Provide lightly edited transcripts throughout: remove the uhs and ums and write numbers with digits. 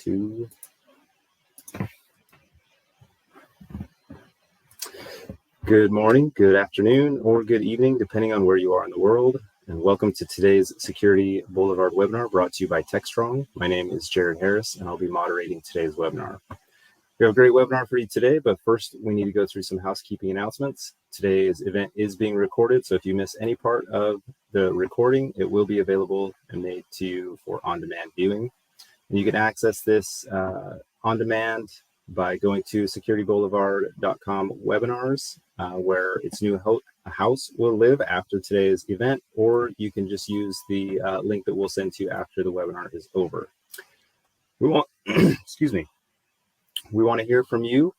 2. Good morning, good afternoon, or good evening, depending on where you are in the world. And welcome to today's Security Boulevard webinar brought to you by TechStrong. My name is Jared Harris, and I'll be moderating today's webinar. We have a great webinar for you today, but first we need to go through some housekeeping announcements. Today's event is being recorded, so if you miss any part of the recording, it will be available and made to you for on-demand viewing. And you can access this on demand by going to securityboulevard.com webinars, where its new house will live after today's event, or you can just use the link that we'll send to you after the webinar is over. We want, excuse me, we want to hear from you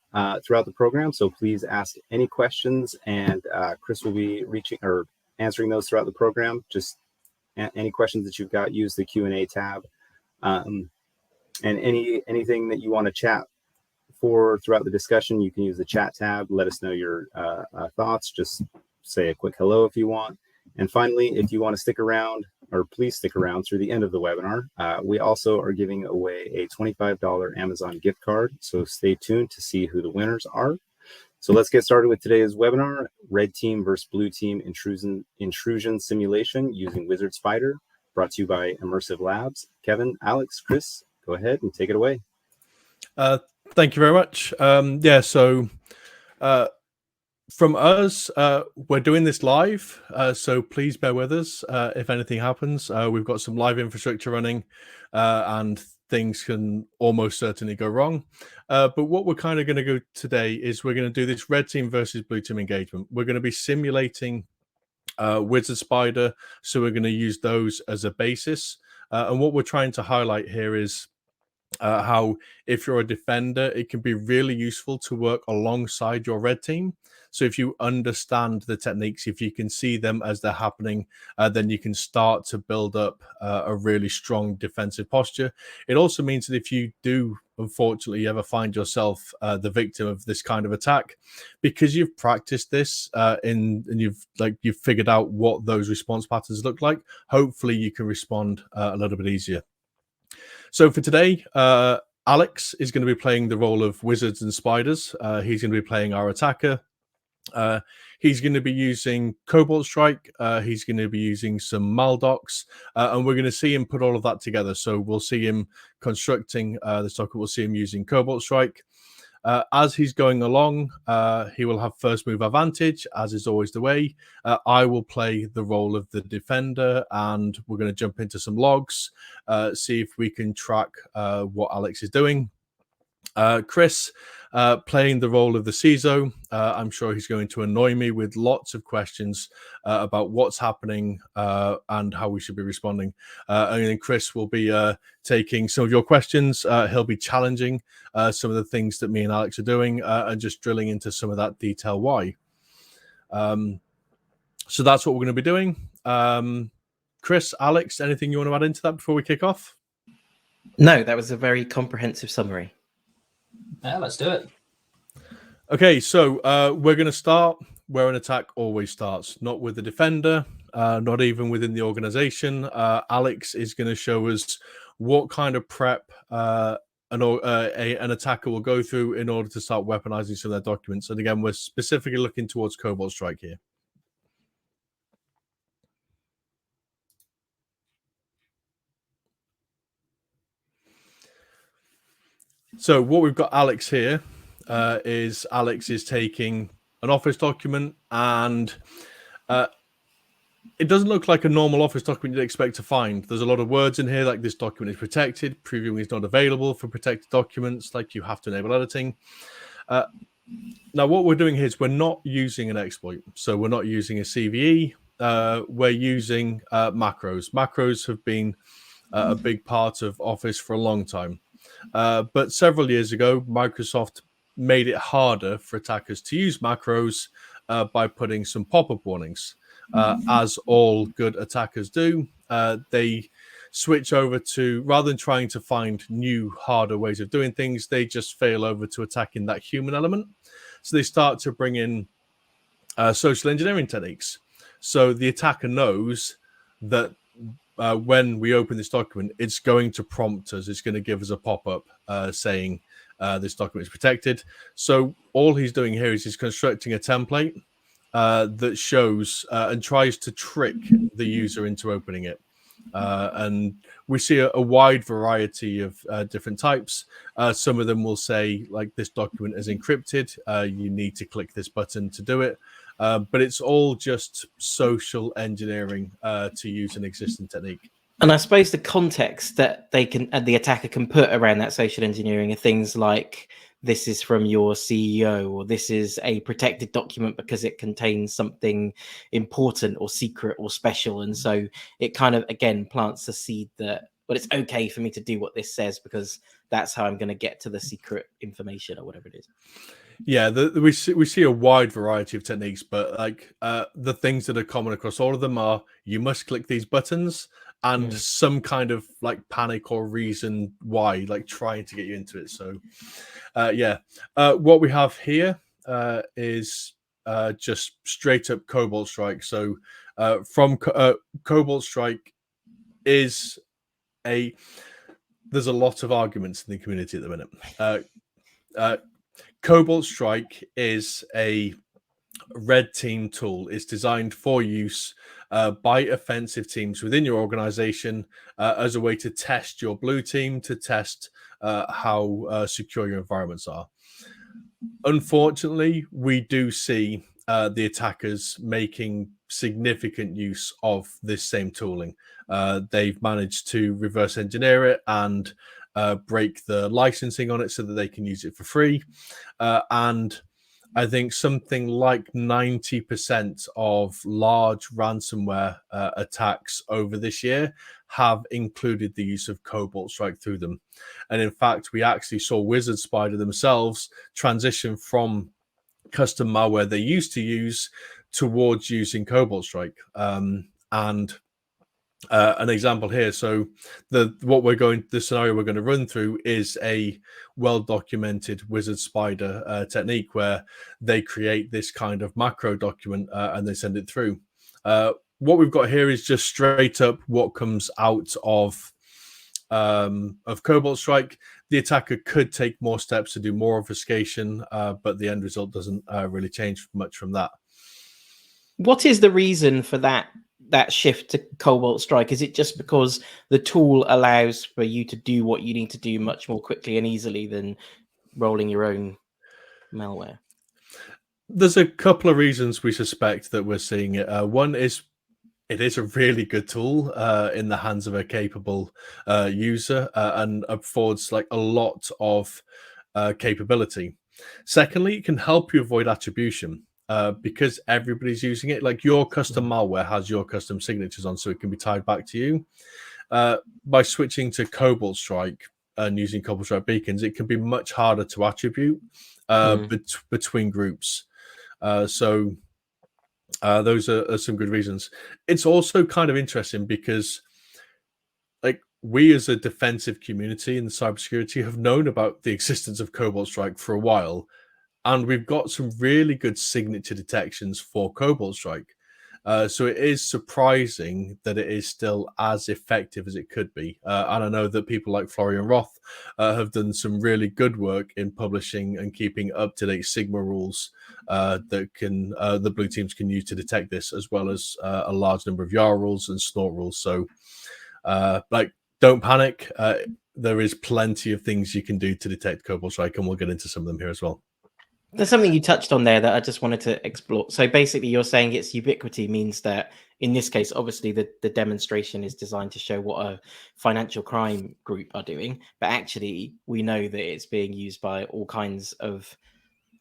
throughout the program, so please ask any questions, and Chris will be answering those throughout the program. Just any questions that you've got, use the Q&A tab, and anything that you want to chat for throughout the discussion, you can use the chat tab. Let us know your thoughts. Just say a quick hello if you want. And finally, if you want to stick around, or please stick around through the end of the webinar, we also are giving away a $25 Amazon gift card. So stay tuned to see who the winners are. So let's get started with today's webinar, Red Team versus Blue Team Intrusion Simulation using Wizard Spider, brought to you by Immersive Labs. Kevin, Alex, Chris, go ahead and take it away. Thank you very much. From us, we're doing this live, so please bear with us if anything happens. We've got some live infrastructure running, and things can almost certainly go wrong. But what we're kind of going to go today is we're going to do this red team versus blue team engagement. We're going to be simulating Wizard Spider, so we're going to use those as a basis. And what we're trying to highlight here is how if you're a defender, it can be really useful to work alongside your red team. So if you understand the techniques, if you can see them as they're happening, then you can start to build up a really strong defensive posture. It also means that if you do, unfortunately, ever find yourself the victim of this kind of attack, because you've practiced this and you've figured out what those response patterns look like, hopefully you can respond a little bit easier. So for today, Alex is going to be playing the role of wizards and spiders. He's going to be playing our attacker. He's going to be using Cobalt Strike. He's going to be using some Maldocs, and we're going to see him put all of that together. So we'll see him constructing the socket. We'll see him using Cobalt Strike. As he's going along, he will have first move advantage, as is always the way. I will play the role of the defender, and we're going to jump into some logs, see if we can track what Alex is doing. Chris playing the role of the CISO. I'm sure he's going to annoy me with lots of questions about what's happening and how we should be responding. And then Chris will be taking some of your questions. He'll be challenging some of the things that me and Alex are doing and just drilling into some of that detail why. So that's what we're going to be doing. Chris, Alex, anything you want to add into that before we kick off? No, that was a very comprehensive summary. Yeah, let's do it. Okay, so we're going to start where an attack always starts, not with the defender, not even within the organization. Alex is going to show us what kind of prep an attacker will go through in order to start weaponizing some of their documents. And again, we're specifically looking towards Cobalt Strike here. So what we've got Alex here is Alex is taking an office document, and it doesn't look like a normal office document you'd expect to find. There's a lot of words in here, like this document is protected, previewing is not available for protected documents, like you have to enable editing. Now, what we're doing here is we're not using an exploit. So we're not using a CVE. We're using macros. Macros have been a big part of Office for a long time. But several years ago, Microsoft made it harder for attackers to use macros by putting some pop-up warnings. As all good attackers do, they switch over to, rather than trying to find new, harder ways of doing things, they just fail over to attacking that human element. So they start to bring in social engineering techniques. So the attacker knows that when we open this document, it's going to prompt us. It's going to give us a pop-up saying this document is protected. So all he's doing here is he's constructing a template that shows and tries to trick the user into opening it. And we see a wide variety of different types. Some of them will say, like, this document is encrypted. You need to click this button to do it. But it's all just social engineering to use an existing technique. And I suppose the context that the attacker can put around that social engineering are things like, this is from your CEO, or this is a protected document because it contains something important or secret or special. And so it kind of, again, plants the seed that, well, it's okay for me to do what this says because that's how I'm going to get to the secret information or whatever it is. Yeah, we see a wide variety of techniques, but like the things that are common across all of them are you must click these buttons and some kind of like panic or reason why, like trying to get you into it. So what we have here is just straight up Cobalt Strike. So from Cobalt Strike is there's a lot of arguments in the community at the minute. Cobalt Strike is a red team tool. It's designed for use by offensive teams within your organization as a way to test your blue team, to test how secure your environments are. Unfortunately, we do see the attackers making significant use of this same tooling. They've managed to reverse engineer it and break the licensing on it so that they can use it for free. And I think something like 90% of large ransomware attacks over this year have included the use of Cobalt Strike through them. And in fact, we actually saw Wizard Spider themselves transition from custom malware they used to use towards using Cobalt Strike. An example here. So the scenario we're going to run through is a well-documented Wizard Spider technique where they create this kind of macro document and they send it through. What we've got here is just straight up what comes out of Cobalt Strike. The attacker could take more steps to do more obfuscation, but the end result doesn't really change much from that. What is the reason for that shift to Cobalt Strike? Is it just because the tool allows for you to do what you need to do much more quickly and easily than rolling your own malware? There's a couple of reasons we suspect that we're seeing it. One is it is a really good tool in the hands of a capable user and affords like a lot of capability. Secondly, it can help you avoid attribution. Because everybody's using it. Like your custom malware has your custom signatures on, so it can be tied back to you. By switching to Cobalt Strike and using Cobalt Strike beacons, it can be much harder to attribute between groups. So those are some good reasons. It's also kind of interesting because like we as a defensive community in the cybersecurity have known about the existence of Cobalt Strike for a while. And we've got some really good signature detections for Cobalt Strike. So it is surprising that it is still as effective as it could be. And I know that people like Florian Roth have done some really good work in publishing and keeping up-to-date Sigma rules that can the blue teams can use to detect this, as well as a large number of YAR rules and snort rules. So don't panic. There is plenty of things you can do to detect Cobalt Strike, and we'll get into some of them here as well. There's something you touched on there that I just wanted to explore. So basically you're saying its ubiquity means that in this case, obviously the demonstration is designed to show what a financial crime group are doing, but actually we know that it's being used by all kinds of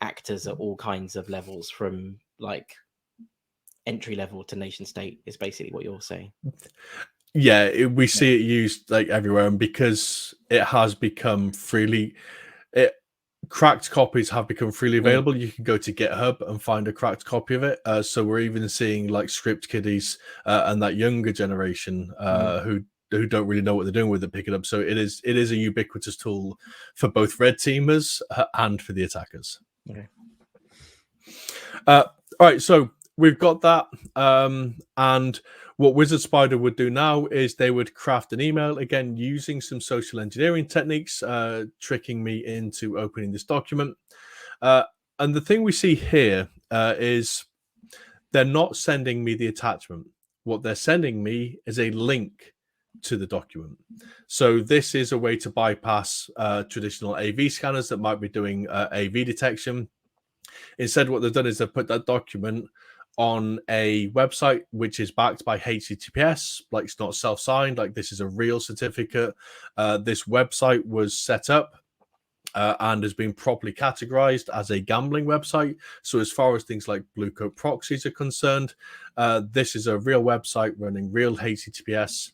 actors at all kinds of levels, from like entry level to nation state is basically what you're saying. Yeah, we see it used like everywhere, and because it has become cracked copies have become freely available. You can go to GitHub and find a cracked copy of it. So we're even seeing like script kiddies and that younger generation who don't really know what they're doing with it pick it up. So it is a ubiquitous tool for both red teamers and for the attackers. Okay. All right, so we've got that. And what Wizard Spider would do now is they would craft an email, again, using some social engineering techniques, tricking me into opening this document. And the thing we see here is they're not sending me the attachment. What they're sending me is a link to the document. So this is a way to bypass traditional AV scanners that might be doing AV detection. Instead, what they've done is they've put that document on a website which is backed by HTTPS, like it's not self-signed, like this is a real certificate. This website was set up and has been properly categorized as a gambling website. So as far as things like blue coat proxies are concerned, this is a real website running real HTTPS.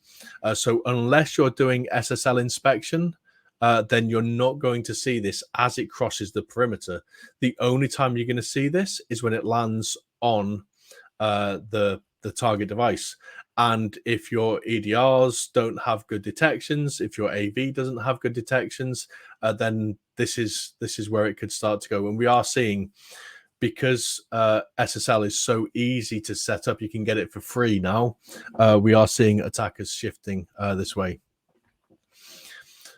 So unless you're doing SSL inspection, then you're not going to see this as it crosses the perimeter. The only time you're going to see this is when it lands on the target device. And if your EDRs don't have good detections, if your AV doesn't have good detections, then this is where it could start to go. And we are seeing, because SSL is so easy to set up, you can get it for free now. We are seeing attackers shifting this way.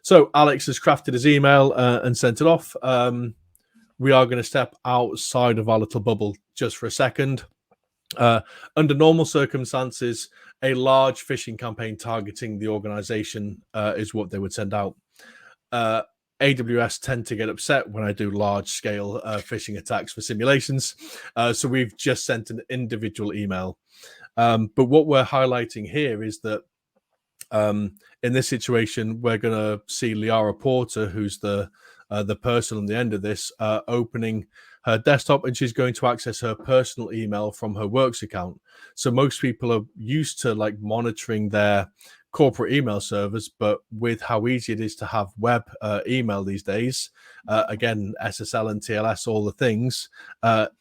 So Alex has crafted his email and sent it off. We are going to step outside of our little bubble just for a second. Under normal circumstances, a large phishing campaign targeting the organization is what they would send out. AWS tend to get upset when I do large-scale phishing attacks for simulations. So we've just sent an individual email. But what we're highlighting here is that in this situation, we're going to see Liara Porter, who's the person on the end of this, opening her desktop, and she's going to access her personal email from her works account. So most people are used to like monitoring their corporate email servers, but with how easy it is to have web email these days, again, SSL and TLS, all the things,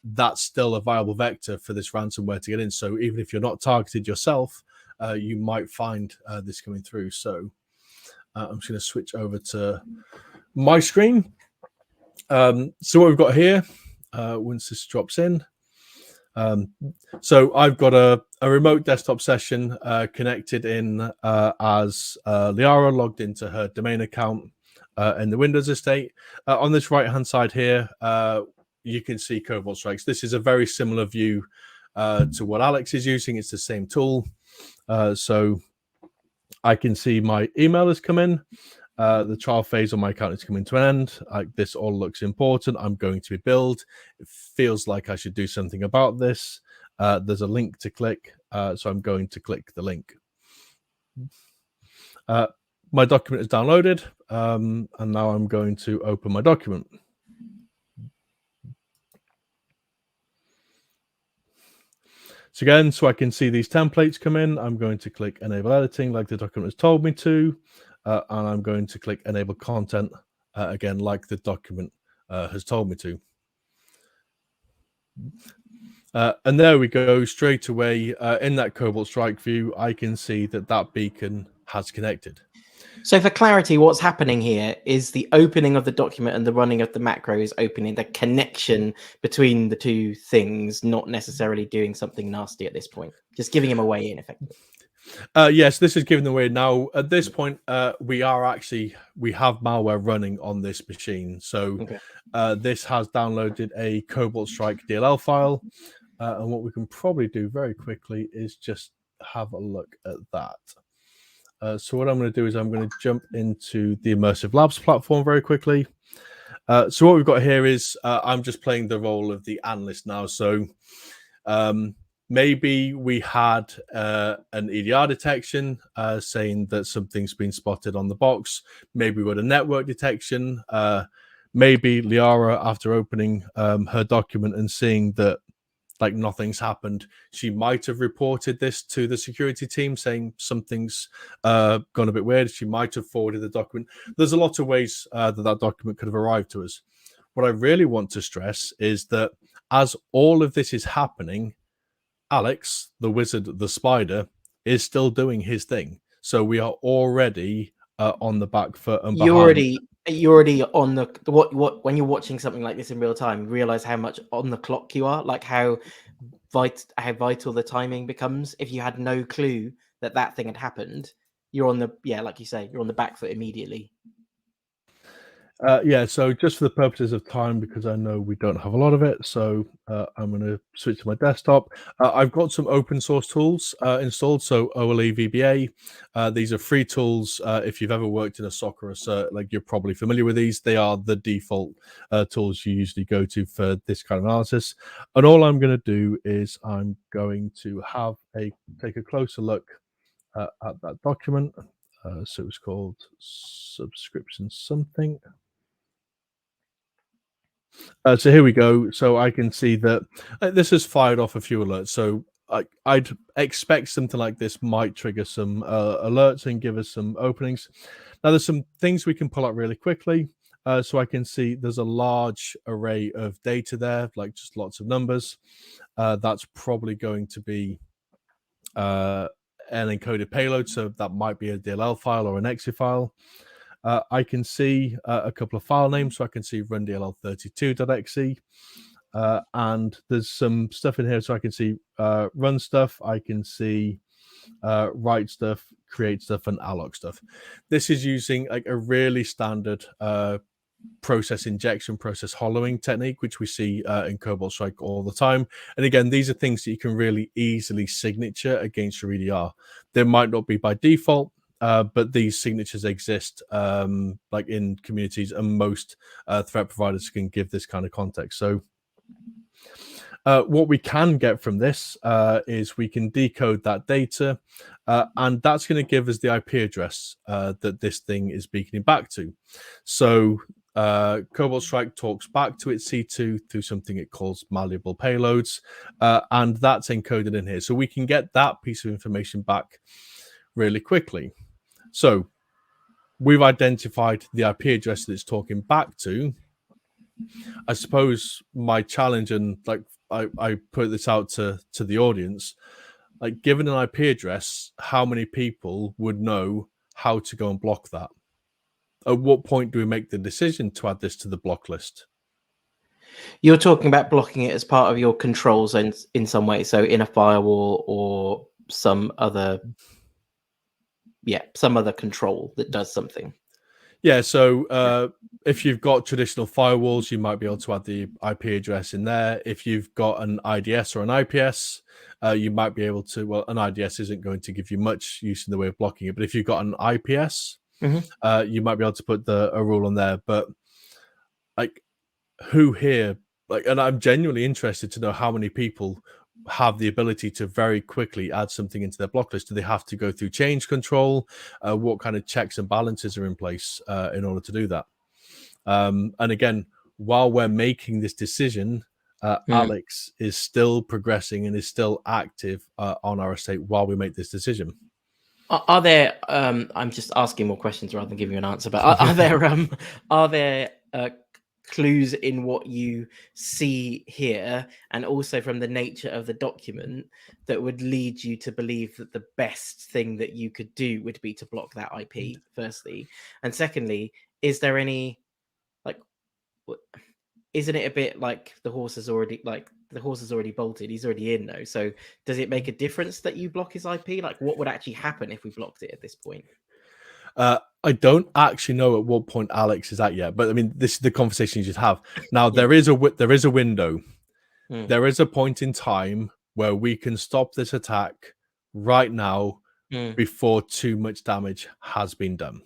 that's still a viable vector for this ransomware to get in. So even if you're not targeted yourself, you might find this coming through. So I'm just going to switch over to my screen. So what we've got here, once this drops in, so I've got a remote desktop session connected in as Liara logged into her domain account in the Windows estate. On this right-hand side here, you can see Cobalt Strikes. This is a very similar view to what Alex is using. It's the same tool. So I can see my email has come in. The trial phase on my account is coming to an end. This all looks important. I'm going to be billed. It feels like I should do something about this. There's a link to click, so I'm going to click the link. My document is downloaded, and now I'm going to open my document. So again, so I can see these templates come in, I'm going to click Enable Editing like the document has told me to. And I'm going to click Enable Content, again, like the document has told me to. And there we go, straight away in that Cobalt Strike view, I can see that that beacon has connected. So for clarity, what's happening here is the opening of the document and the running of the macro is opening the connection between the two things, not necessarily doing something nasty at this point, just giving him a way in, effectively. Yes, this is giving away now. At this point, we have malware running on this machine. So this has downloaded a Cobalt Strike DLL file. And what we can probably do very quickly is just have a look at that. So what I'm going to do is I'm going to jump into the Immersive Labs platform very quickly. So what we've got here is I'm just playing the role of the analyst now. So maybe we had an EDR detection saying that something's been spotted on the box. Maybe we had a network detection. Maybe Liara, after opening her document and seeing that like nothing's happened, she might have reported this to the security team saying something's gone a bit weird. She might have forwarded the document. There's a lot of ways that document could have arrived to us. What I really want to stress is that as all of this is happening, Alex, the wizard, the spider, is still doing his thing. So we are already on the back foot and behind. You're already on the what when you're watching something like this in real time, you realize how much on the clock you are, like how how vital the timing becomes. If you had no clue that that thing had happened, you're on the like you say, you're on the back foot immediately. Yeah, so just for the purposes of time, because I know we don't have a lot of it, so I'm going to switch to my desktop. I've got some open source tools installed, so OLE VBA. These are free tools. If you've ever worked in a SOC or a CERT, like, you're probably familiar with these. They are the default tools you usually go to for this kind of analysis. And all I'm going to do is I'm going to take a closer look at that document. So it was called subscription something. So here we go. So I can see that this has fired off a few alerts. So I'd expect something like this might trigger some alerts and give us some openings. Now, there's some things we can pull out really quickly. So I can see there's a large array of data there, like just lots of numbers. That's probably going to be an encoded payload. So that might be a DLL file or an exe file. I can see a couple of file names, so I can see rundll32.exe, and there's some stuff in here, so I can see run stuff, I can see write stuff, create stuff, and alloc stuff. This is using like a really standard process injection, process hollowing technique, which we see in Cobalt Strike all the time. And again, these are things that you can really easily signature against your EDR. They might not be by default, but these signatures exist like in communities, and most threat providers can give this kind of context. So what we can get from this is we can decode that data, and that's going to give us the IP address that this thing is beaconing back to. So Cobalt Strike talks back to its C2 through something it calls malleable payloads, and that's encoded in here. So we can get that piece of information back really quickly. So we've identified the IP address that it's talking back to. I suppose my challenge, and like I put this out to the audience, like, given an IP address, how many people would know how to go and block that? At what point do we make the decision to add this to the block list? You're talking about blocking it as part of your controls in some way, so in a firewall or some other control that does something. Yeah, so if you've got traditional firewalls, you might be able to add the IP address in there. If you've got an IDS or an IPS, you might be able to, well, an IDS isn't going to give you much use in the way of blocking it, but if you've got an IPS, you might be able to put a rule on there. But like, who here, like, and I'm genuinely interested to know how many people have the ability to very quickly add something into their block list. Do they have to go through change control? What kind of checks and balances are in place in order to do that? And again, while we're making this decision, Alex is still progressing and is still active on our estate while we make this decision. Are there? I'm just asking more questions rather than giving you an answer. But are there clues in what you see here, and also from the nature of the document, that would lead you to believe that the best thing that you could do would be to block that IP? Firstly, and secondly, is there any, like, isn't it a bit like the horse is already bolted, he's already in though? So does it make a difference that you block his IP? Like, what would actually happen if we blocked it at this point? I don't actually know at what point Alex is at yet, but I mean, this is the conversation you should have. Now, there is a window. There is a point in time where we can stop this attack right now before too much damage has been done.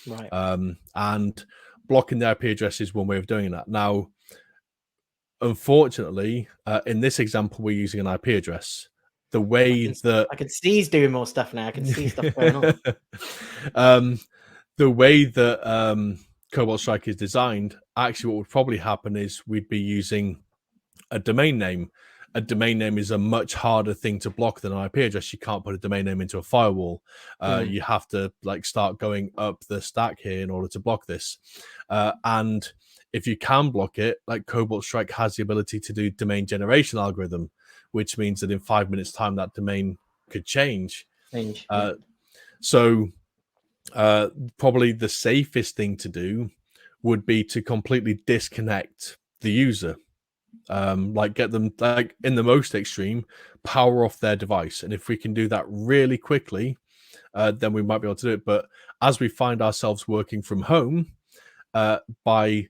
Right. And blocking the IP address is one way of doing that. Now, unfortunately, in this example, we're using an IP address. The way I can see he's doing more stuff now. I can see stuff going on. The way that Cobalt Strike is designed, actually what would probably happen is we'd be using a domain name. A domain name is a much harder thing to block than an IP address. You can't put a domain name into a firewall. You have to like start going up the stack here in order to block this. And if you can block it, like, Cobalt Strike has the ability to do domain generation algorithm, which means that in 5 minutes time that domain could change. So probably the safest thing to do would be to completely disconnect the user. like get them, like in the most extreme, power off their device. And if we can do that really quickly, then we might be able to do it. But as we find ourselves working from home, by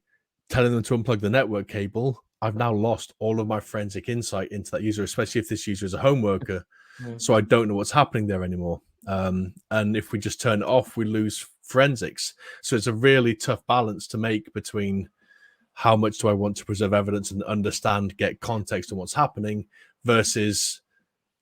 telling them to unplug the network cable, I've now lost all of my forensic insight into that user, especially if this user is a home worker. So I don't know what's happening there anymore. And if we just turn it off, we lose forensics. So it's a really tough balance to make between how much do I want to preserve evidence and understand, get context on what's happening, versus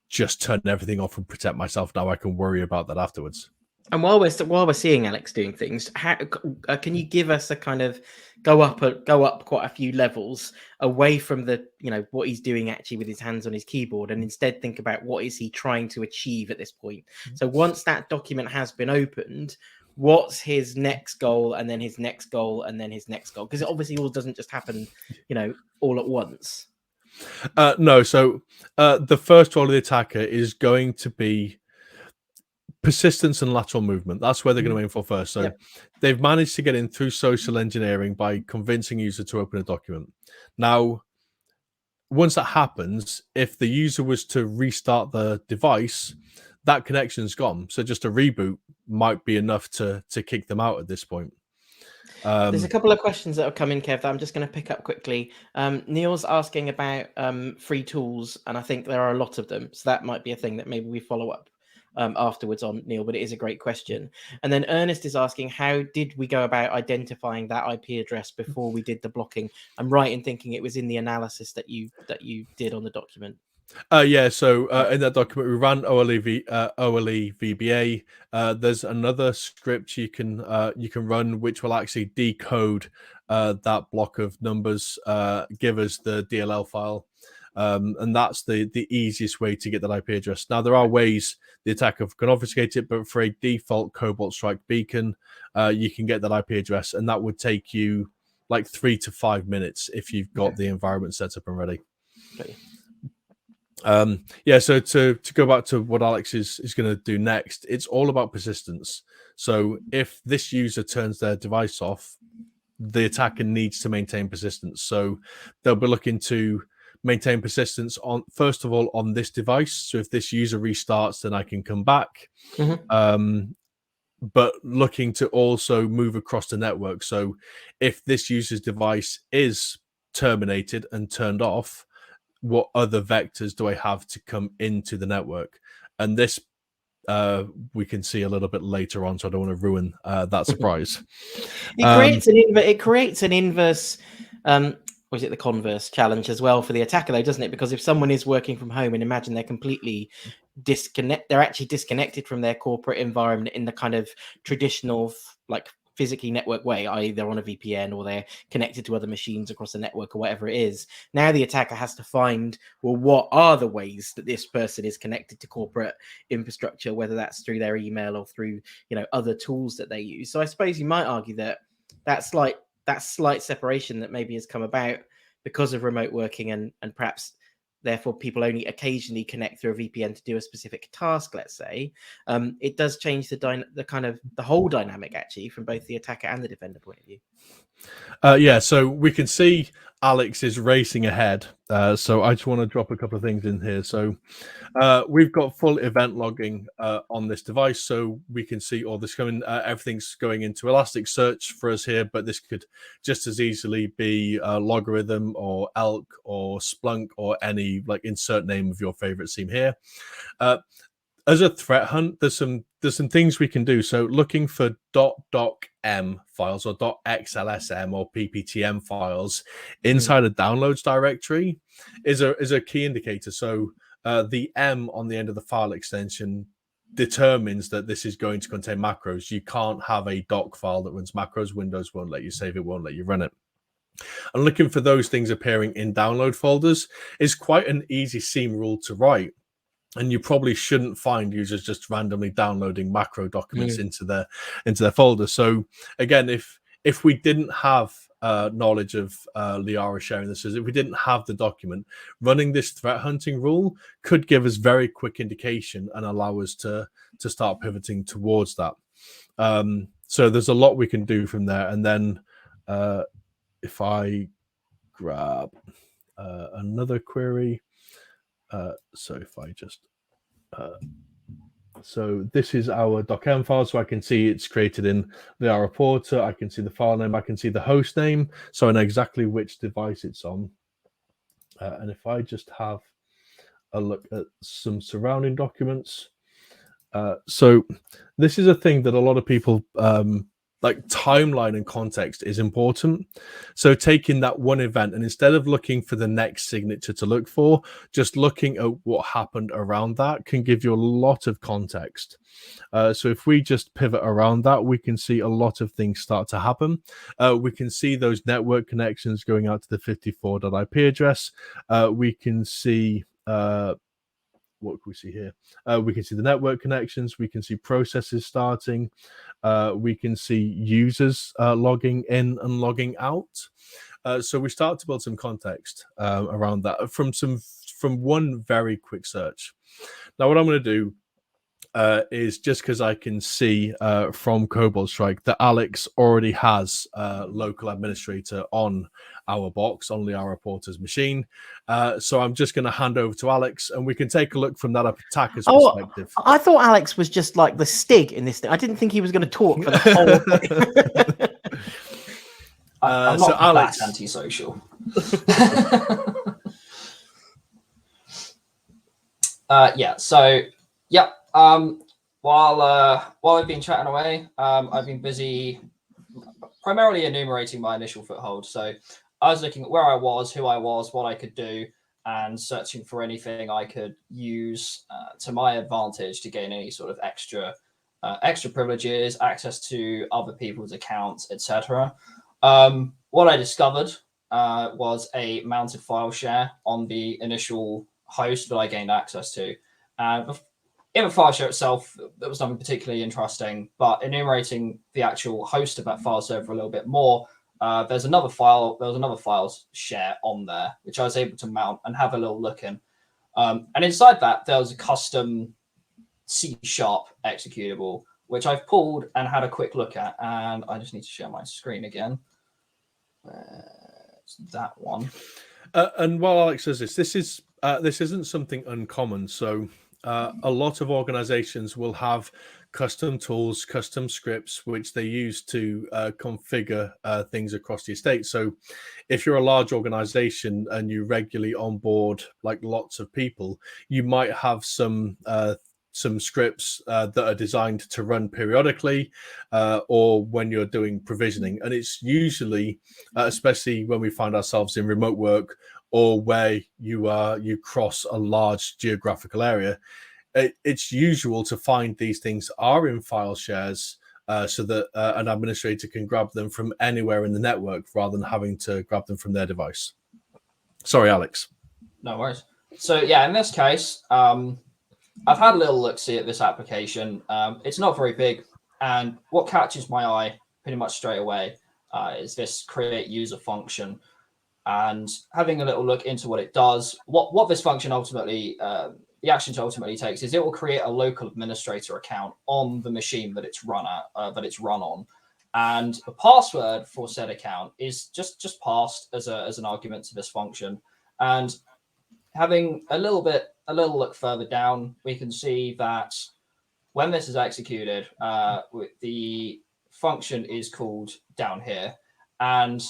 just turn everything off and protect myself. Now I can worry about that afterwards. And while we're seeing Alex doing things, how, can you give us a kind of go up quite a few levels away from the, you know, what he's doing actually with his hands on his keyboard, and instead think about what is he trying to achieve at this point? So once that document has been opened, what's his next goal, and then his next goal, and then his next goal? Because it obviously all doesn't just happen, you know, all at once. No. So the first role of the attacker is going to be persistence and lateral movement. That's where they're going to aim for first. So they've managed to get in through social engineering by convincing user to open a document. Now, once that happens, if the user was to restart the device, that connection's gone. So just a reboot might be enough to kick them out at this point. There's a couple of questions that have come in, Kev, that I'm just going to pick up quickly. Neil's asking about free tools, and I think there are a lot of them. So that might be a thing that maybe we follow up afterwards on, Neil, but it is a great question. And then Ernest is asking, how did we go about identifying that IP address before we did the blocking? I'm right in thinking it was in the analysis that you did on the document. Yeah, so in that document we ran OLE VBA. There's another script you can run which will actually decode that block of numbers, give us the DLL file, and that's the easiest way to get that IP address. Now there are ways the attacker can obfuscate it, but for a default Cobalt Strike beacon, you can get that IP address, and that would take you like 3 to 5 minutes if you've got the environment set up and ready. Okay. Yeah, so to go back to what Alex is going to do next, it's all about persistence. So if this user turns their device off, the attacker needs to maintain persistence. So they'll be looking to maintain persistence on, first of all, on this device. So if this user restarts, then I can come back. But looking to also move across the network. So if this user's device is terminated and turned off, what other vectors do I have to come into the network? And this we can see a little bit later on, so I don't want to ruin that surprise. It creates an inverse or is it the converse challenge as well for the attacker, though, doesn't it? Because if someone is working from home and imagine they're completely they're actually disconnected from their corporate environment in the kind of traditional, like, physically network way, i.e. they're on a VPN or they're connected to other machines across the network or whatever it is. Now the attacker has to find, well, what are the ways that this person is connected to corporate infrastructure, whether that's through their email or through, you know, other tools that they use. So I suppose you might argue that that slight separation that maybe has come about because of remote working and perhaps therefore people only occasionally connect through a VPN to do a specific task, let's say, it does change the whole dynamic actually from both the attacker and the defender point of view. Yeah, so we can see Alex is racing ahead. So I just want to drop a couple of things in here. So we've got full event logging on this device, so we can see all this coming. Everything's going into Elasticsearch for us here, but this could just as easily be Logarithm or Elk or Splunk or any, like, insert name of your favorite seam here. As a threat hunt, there's some things we can do. So looking for .docm files or .xlsm or pptm files inside a downloads directory is a key indicator. So the M on the end of the file extension determines that this is going to contain macros. You can't have a doc file that runs macros. Windows won't let you save it, won't let you run it. And looking for those things appearing in download folders is quite an easy seam rule to write. And you probably shouldn't find users just randomly downloading macro documents into their folder. So again, if we didn't have knowledge of Liara sharing this, if we didn't have the document, running this threat hunting rule could give us very quick indication and allow us to start pivoting towards that. So there's a lot we can do from there. And then if I grab another query. So if I just so this is our docm file, so I can see it's created in the R reporter. I can see the file name, I can see the host name, so I know exactly which device it's on. And if I just have a look at some surrounding documents, so this is a thing that a lot of people like. Timeline and context is important. So taking that one event, and instead of looking for the next signature to look for, just looking at what happened around that can give you a lot of context. So if we just pivot around that, we can see a lot of things start to happen. We can see those network connections going out to the 54.IP address. We can see what can we see here? We can see the network connections. We can see processes starting. We can see users logging in and logging out. So we start to build some context around that from one very quick search. Now, what I'm going to do is, just because I can see from Cobalt Strike that Alex already has local administrator on our box, on the our reporter's machine. So I'm just going to hand over to Alex, and we can take a look from that attacker's perspective. I thought Alex was just like the Stig in this thing. I didn't think he was going to talk for the whole thing. I'm so not Alex, that antisocial. Yeah. So, yeah. While I've been chatting away, I've been busy primarily enumerating my initial foothold. So I was looking at where I was, who I was, what I could do, and searching for anything I could use to my advantage to gain any sort of extra privileges, access to other people's accounts, etc. What I discovered was a mounted file share on the initial host that I gained access to. And in the file share itself, there was nothing particularly interesting, but enumerating the actual host of that file server a little bit more, there was another files share on there, which I was able to mount and have a little look in. And inside that, there was a custom C# executable, which I've pulled and had a quick look at. And I just need to share my screen again. It's that one. And while Alex says this isn't something uncommon. So a lot of organizations will have custom tools, custom scripts, which they use to configure things across the estate. So if you're a large organization and you regularly onboard like lots of people, you might have some scripts that are designed to run periodically or when you're doing provisioning. And it's usually, especially when we find ourselves in remote work or where you cross a large geographical area, it's usual to find these things are in file shares so that an administrator can grab them from anywhere in the network rather than having to grab them from their device. Sorry, Alex. No worries. So yeah, in this case, I've had a little look-see at this application. It's not very big, and what catches my eye pretty much straight away is this create user function. And having a little look into what it does, what this function ultimately, the action it ultimately takes is it will create a local administrator account on the machine that it's run on, and the password for said account is just passed as an argument to this function. And having a little look further down, we can see that when this is executed, the function is called down here, and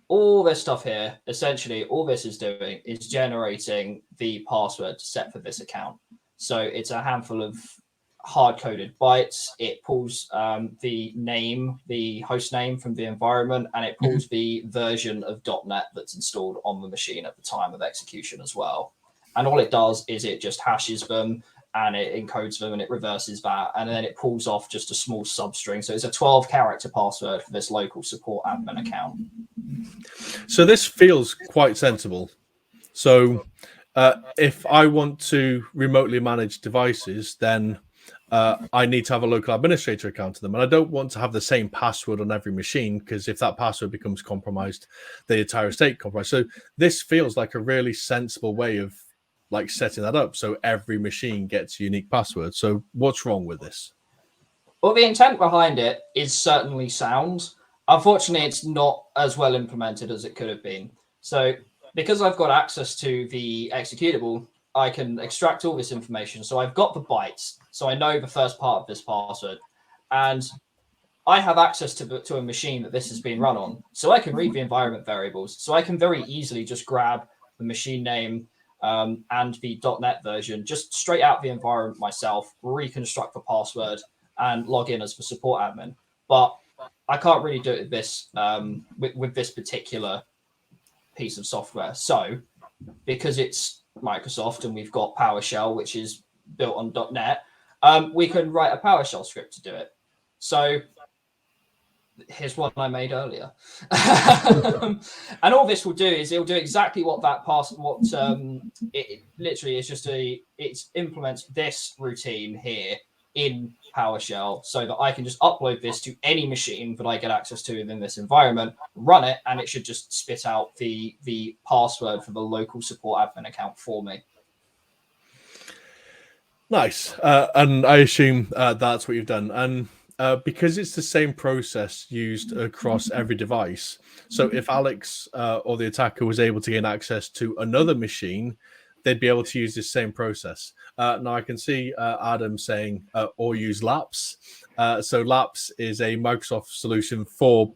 all this stuff here, essentially, all this is doing is generating the password set for this account. So it's a handful of hard-coded bytes. It pulls the host name from the environment, and it pulls the version of .NET that's installed on the machine at the time of execution as well. And all it does is it just hashes them, and it encodes them, and it reverses that, and then it pulls off just a small substring. So it's a 12-character password for this local support admin account. So this feels quite sensible. So if I want to remotely manage devices, then I need to have a local administrator account to them. And I don't want to have the same password on every machine, because if that password becomes compromised, the entire estate compromised. So this feels like a really sensible way of like setting that up, so every machine gets a unique password. So what's wrong with this? Well, the intent behind it is certainly sound. Unfortunately, it's not as well implemented as it could have been. So because I've got access to the executable, I can extract all this information. So I've got the bytes. So I know the first part of this password. And I have access to a machine that this has been run on. So I can read the environment variables. So I can very easily just grab the machine name and the .NET version, just straight out the environment myself, reconstruct the password, and log in as the support admin. But I can't really do it with this particular piece of software. So because it's Microsoft and we've got PowerShell, which is built on .NET, we can write a PowerShell script to do it. So here's one I made earlier. And all this will do is it'll do exactly what that it literally is just it implements this routine here in PowerShell so that I can just upload this to any machine that I get access to within this environment, run it, and it should just spit out the password for the local support admin account for me. Nice. And I assume that's what you've done. And because it's the same process used across every device. So if Alex or the attacker was able to gain access to another machine, they'd be able to use this same process. Now I can see Adam saying, or use Laps. So Laps is a Microsoft solution for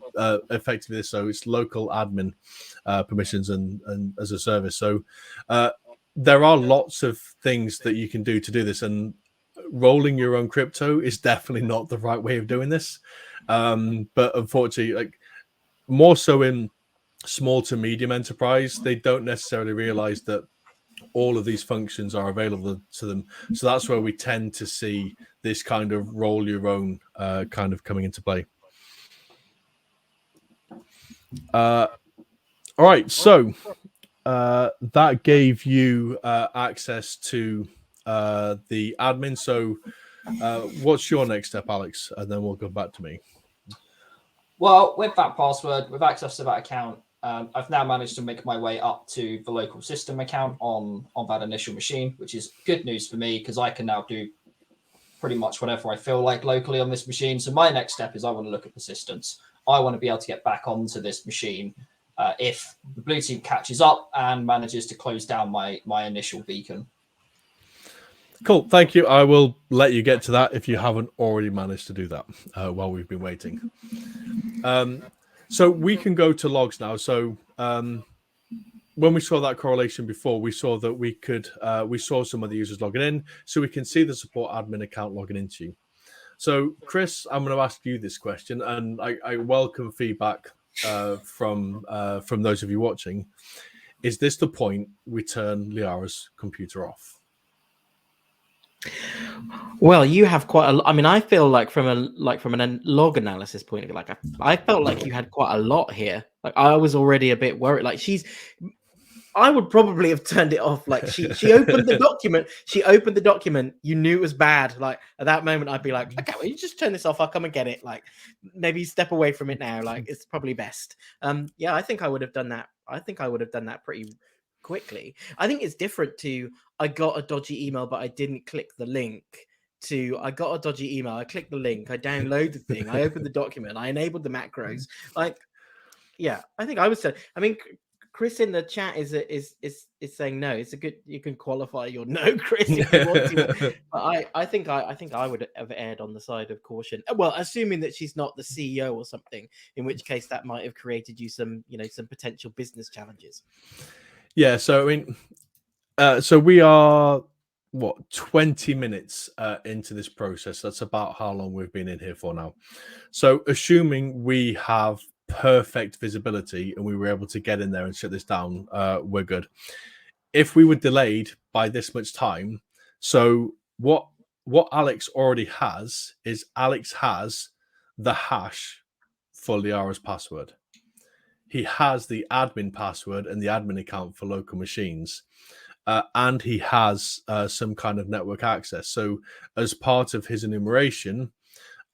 effectively this. So it's local admin permissions and as a service. So there are lots of things that you can do to do this. And rolling your own crypto is definitely not the right way of doing this. But unfortunately, like more so in small to medium enterprise, they don't necessarily realize that all of these functions are available to them. So that's where we tend to see this kind of roll your own kind of coming into play. All right. So that gave you access to the admin. So what's your next step, Alex? And then we'll go back to me. Well, with that password, with access to that account, I've now managed to make my way up to the local system account on that initial machine, which is good news for me because I can now do pretty much whatever I feel like locally on this machine. So my next step is I want to look at persistence. I want to be able to get back onto this machine if the blue team catches up and manages to close down my initial beacon. Cool. Thank you. I will let you get to that if you haven't already managed to do that while we've been waiting. So we can go to logs now. So when we saw that correlation before, we saw that we saw some of the users logging in, so we can see the support admin account logging into. So Chris, I'm going to ask you this question, and I welcome feedback from those of you watching. Is this the point we turn Liara's computer off? Well, you have quite a. I mean, I feel like from an log analysis point of view, like I felt like you had quite a lot here. Like I was already a bit worried. Like I would probably have turned it off. Like she opened the document. She opened the document. You knew it was bad. Like at that moment, I'd be like, okay, well, you just turn this off. I'll come and get it. Like maybe step away from it now. Like it's probably best. Yeah, I think I would have done that. I think I would have done that pretty quickly. I think it's different to I got a dodgy email, but I didn't click the link. To I got a dodgy email. I clicked the link. I downloaded the thing. I opened the document. I enabled the macros. Like, yeah, I think I would say. I mean, Chris in the chat is saying no. It's a good. You can qualify your no, Chris, if you want to. But I think I would have erred on the side of caution. Well, assuming that she's not the CEO or something, in which case that might have created you some potential business challenges. Yeah. So I mean, so we are 20 minutes into this process. That's about how long we've been in here for now. So assuming we have perfect visibility and we were able to get in there and shut this down, we're good. If we were delayed by this much time, so what Alex already has is Alex has the hash for Liara's password. He has the admin password and the admin account for local machines. And he has some kind of network access. So as part of his enumeration,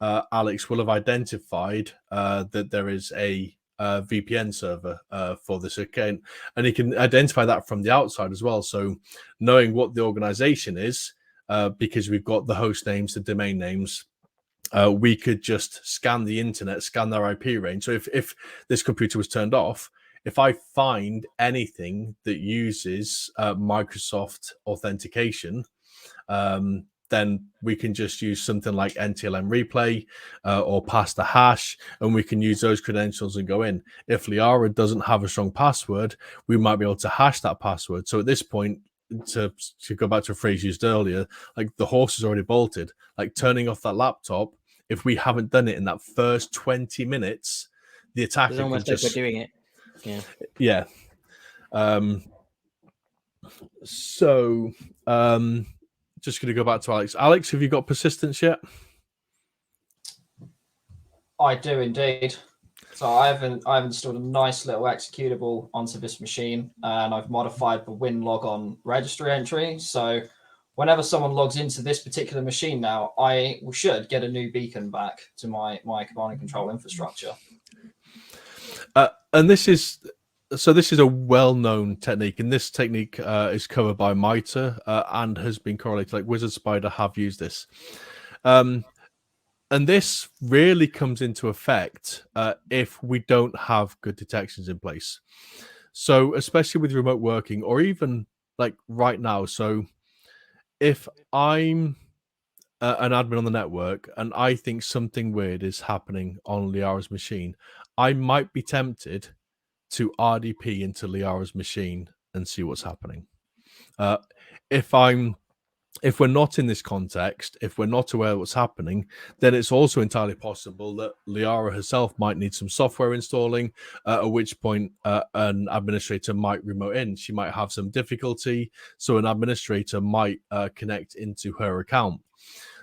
Alex will have identified that there is a VPN server for this account. And he can identify that from the outside as well. So knowing what the organization is, because we've got the host names, the domain names, we could just scan the internet, scan their IP range. So if this computer was turned off, if I find anything that uses Microsoft authentication, then we can just use something like NTLM replay or pass the hash, and we can use those credentials and go in. If Liara doesn't have a strong password, we might be able to hash that password. So at this point, to go back to a phrase used earlier, like the horse is already bolted. Like turning off that laptop, if we haven't done it in that first 20 minutes, the attacker It's almost can like just... we're doing it. Yeah. Just going to go back to Alex. Alex, have you got persistence yet? I do indeed. So I've installed a nice little executable onto this machine, and I've modified the win logon registry entry. So whenever someone logs into this particular machine now, I should get a new beacon back to my command and control infrastructure. And this is a well-known technique, and this technique is covered by MITRE and has been correlated. Like Wizard Spider have used this. And this really comes into effect if we don't have good detections in place. So especially with remote working, or even like right now. So if I'm an admin on the network and I think something weird is happening on Liara's machine, I might be tempted to RDP into Liara's machine and see what's happening. If we're not in this context, if we're not aware of what's happening, then it's also entirely possible that Liara herself might need some software installing, at which point an administrator might remote in. She might have some difficulty, so an administrator might connect into her account.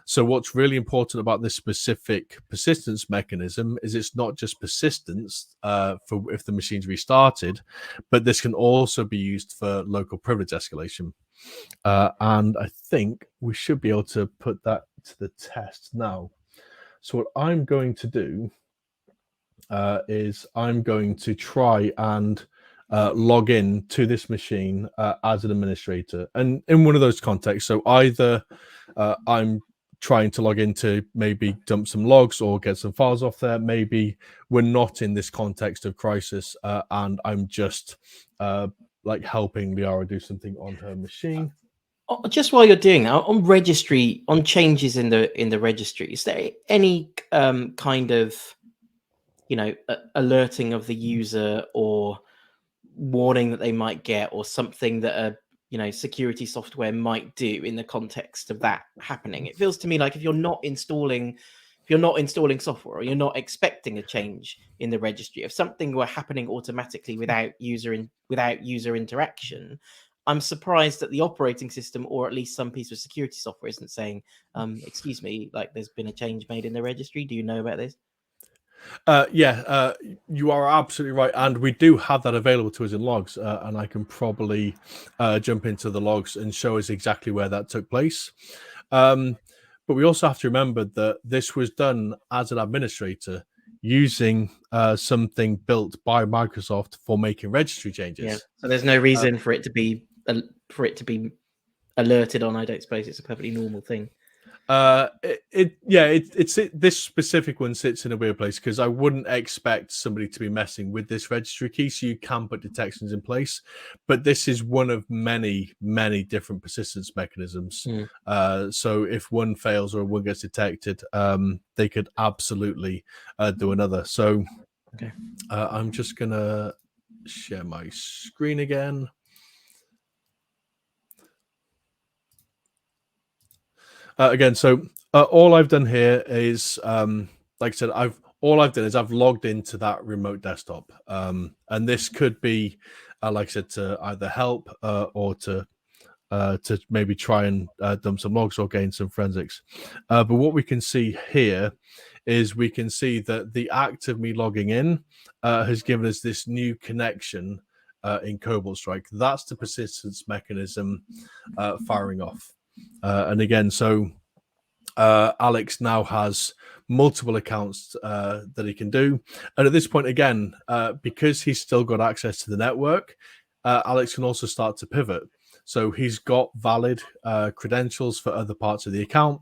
So what's really important about this specific persistence mechanism is it's not just persistence for if the machine's restarted, but this can also be used for local privilege escalation. And I think we should be able to put that to the test now. So what I'm going to do is I'm going to try and log in to this machine as an administrator. And in one of those contexts, so either I'm trying to log in to maybe dump some logs or get some files off there. Maybe we're not in this context of crisis and I'm just like helping Liara do something on her machine. Just while you're doing that, on registry, on changes in the registry, is there any kind of, you know, alerting of the user or warning that they might get, or something that a, you know, security software might do in the context of that happening? It feels to me like if you're not installing software, or you're not expecting a change in the registry, if something were happening automatically without user interaction, I'm surprised that the operating system, or at least some piece of security software, isn't saying, excuse me, like there's been a change made in the registry. Do you know about this? You are absolutely right, and we do have that available to us in logs, and I can probably jump into the logs and show us exactly where that took place. But we also have to remember that this was done as an administrator using something built by Microsoft for making registry changes. Yeah, so there's no reason for it to be alerted on. I don't suppose it's a perfectly normal thing. This specific one sits in a weird place because I wouldn't expect somebody to be messing with this registry key, so you can put detections in place, but this is one of many different persistence mechanisms. So if one fails or one gets detected, they could absolutely do another. So okay. I'm just gonna share my screen again. Again, so all I've done here is, like I said, I've logged into that remote desktop, and this could be, like I said, to either help or to maybe try and dump some logs or gain some forensics. But what we can see here is we can see that the act of me logging in has given us this new connection in Cobalt Strike. That's the persistence mechanism firing off. And again, so Alex now has multiple accounts that he can do. And at this point, again, because he's still got access to the network, Alex can also start to pivot. So he's got valid credentials for other parts of the account.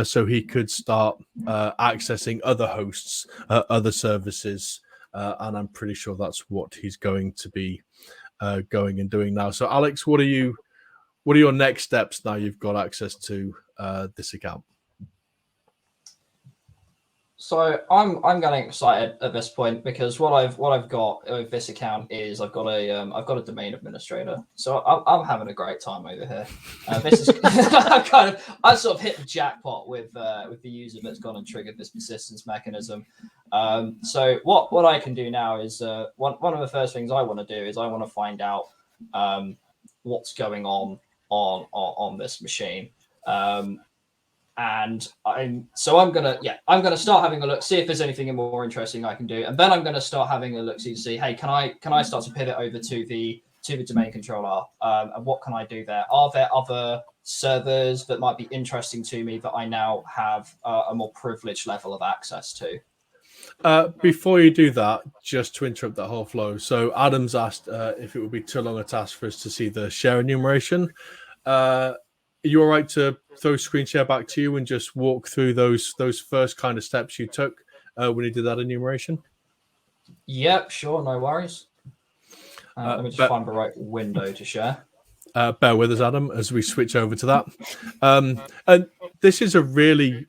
So he could start accessing other hosts, other services, and I'm pretty sure that's what he's going to be going and doing now. So, Alex, what are your next steps now you've got access to this account? So I'm getting excited at this point because what I've got with this account is I've got a domain administrator. So I'm having a great time over here. This is I sort of hit the jackpot with the user that's gone and triggered this persistence mechanism. So what I can do now is one of the first things I want to do is I want to find out what's going on this machine. And I'm gonna start having a look, see if there's anything more interesting I can do, and then I'm gonna start having a look to see, hey, can I start to pivot over to the domain controller, and what can I do there? Are there other servers that might be interesting to me that I now have a more privileged level of access to? Before you do that, just to interrupt that whole flow. So Adam's asked if it would be too long a task for us to see the share enumeration. Are you all right to throw screen share back to you and just walk through those first kind of steps you took when you did that enumeration? Yep, sure, no worries. Let me just find the right window to share. Bear with us, Adam, as we switch over to that. And this is a really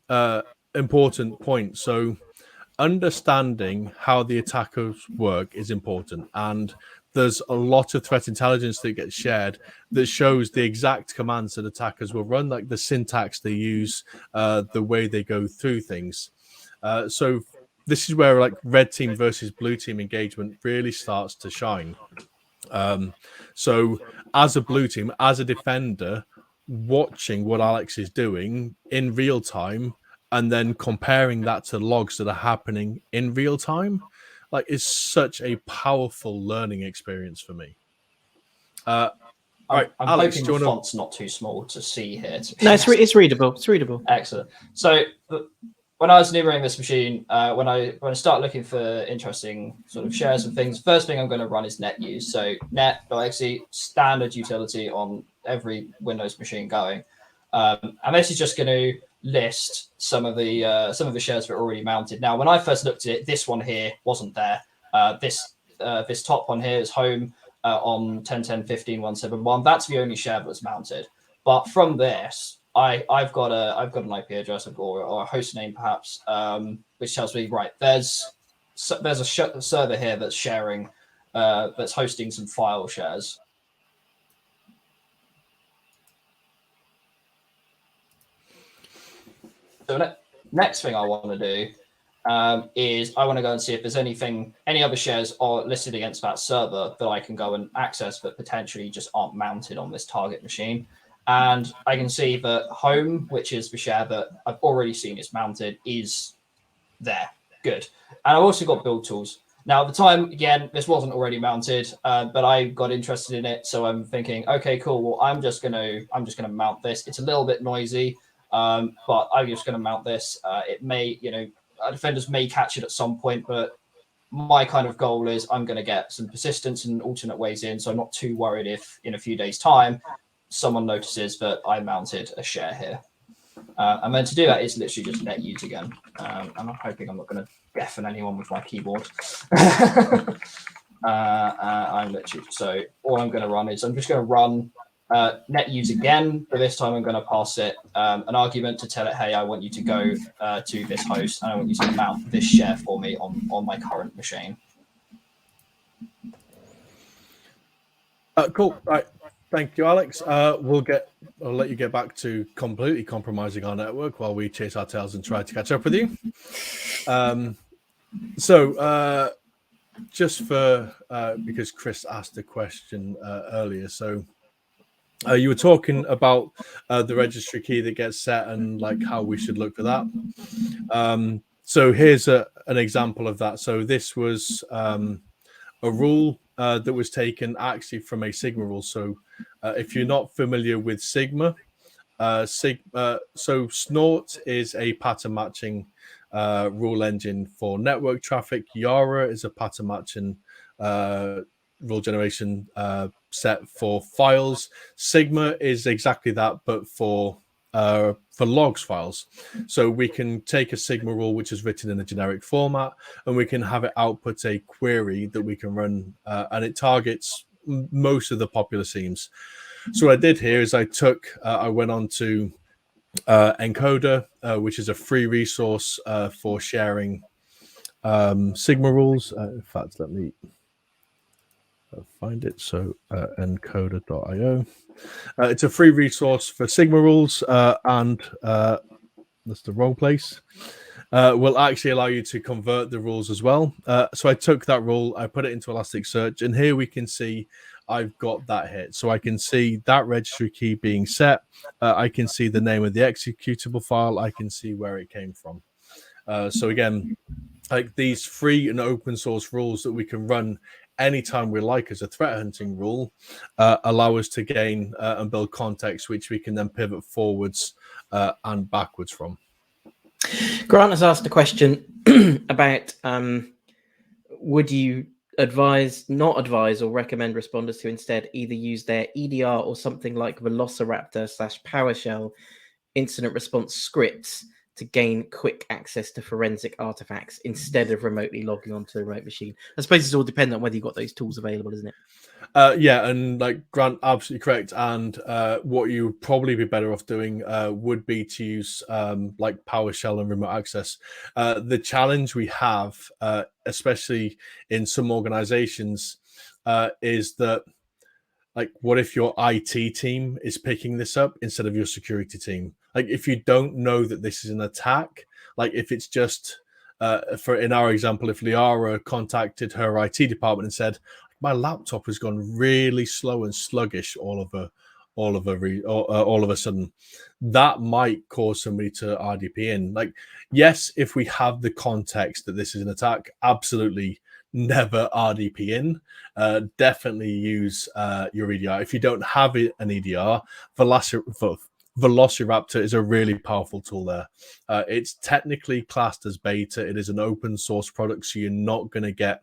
important point. So understanding how the attackers work is important. And there's a lot of threat intelligence that gets shared that shows the exact commands that attackers will run, like the syntax they use, the way they go through things. So this is where like red team versus blue team engagement really starts to shine. So as a blue team, as a defender, watching what Alex is doing in real time and then comparing that to logs that are happening in real time, like, is such a powerful learning experience for me. I'm Alex, hoping the font's not too small to see here. No, it's readable. It's readable. Excellent. So when I was enumerating this machine, when I start looking for interesting sort of shares and things, first thing I'm going to run is net use. So net.exe, standard utility on every Windows machine going, and this is just going to list some of the shares that are already mounted. Now, when I first looked at it, this one here wasn't there. This top one here is home on 10.10.15.171. That's the only share that was mounted. But from this, I've got an IP address or a host name perhaps, which tells me, right, there's a server here that's sharing, that's hosting some file shares. So next thing I want to do is I want to go and see if there's any other shares are listed against that server that I can go and access that potentially just aren't mounted on this target machine. And I can see that home, which is the share that I've already seen is mounted, is there. Good. And I've also got build tools. Now, at the time, again, this wasn't already mounted, but I got interested in it. So I'm thinking, okay, cool. Well, I'm just gonna mount this. It's a little bit noisy. But I'm just going to mount this. It may, defenders may catch it at some point, but my kind of goal is I'm going to get some persistence and alternate ways in. So I'm not too worried if in a few days' time, someone notices that I mounted a share here. And then to do that is literally just net use again. And I'm hoping I'm not going to deafen anyone with my keyboard. So all I'm going to run is I'm just going to run net use again, but this time I'm going to pass it an argument to tell it, hey, I want you to go to this host and I want you to mount this share for me on my current machine. Cool. Right. Thank you, Alex. I'll let you get back to completely compromising our network while we chase our tails and try to catch up with you. Just for because Chris asked a question earlier, so you were talking about the registry key that gets set and like how we should look for that. So here's an example of that. So this was a rule that was taken actually from a Sigma rule. So if you're not familiar with Sigma, so Snort is a pattern matching rule engine for network traffic. Yara is a pattern matching rule generation set for files. Sigma is exactly that, but for for logs files. So we can take a Sigma rule, which is written in a generic format, and we can have it output a query that we can run, and it targets most of the popular themes. So what I did here is I went on to Encoder, which is a free resource for sharing Sigma rules. In fact, let me find it. So encoder.io. It's a free resource for Sigma rules, and that's the wrong place. Will actually allow you to convert the rules as well. So I took that rule, I put it into Elasticsearch, and here we can see I've got that hit. So I can see that registry key being set. I can see the name of the executable file. I can see where it came from. So again, like these free and open source rules that we can run anytime we like as a threat hunting rule allow us to gain and build context, which we can then pivot forwards and backwards from. Grant has asked a question about would you not advise or recommend responders to instead either use their EDR or something like Velociraptor/PowerShell incident response scripts to gain quick access to forensic artifacts instead of remotely logging onto a remote machine? I suppose it's all dependent on whether you've got those tools available, isn't it? Yeah, and like Grant, absolutely correct. And what you would probably be better off doing would be to use like PowerShell and remote access. The challenge we have, especially in some organizations, is that like, what if your IT team is picking this up instead of your security team? Like, if you don't know that this is an attack, like if it's just, in our example, if Liara contacted her IT department and said, my laptop has gone really slow and sluggish all of a sudden, that might cause somebody to RDP in. Like, yes, if we have the context that this is an attack, absolutely never RDP in. Definitely use your EDR. If you don't have an EDR, Velociraptor is a really powerful tool there. It's technically classed as beta. It is an open source product, so you're not going to get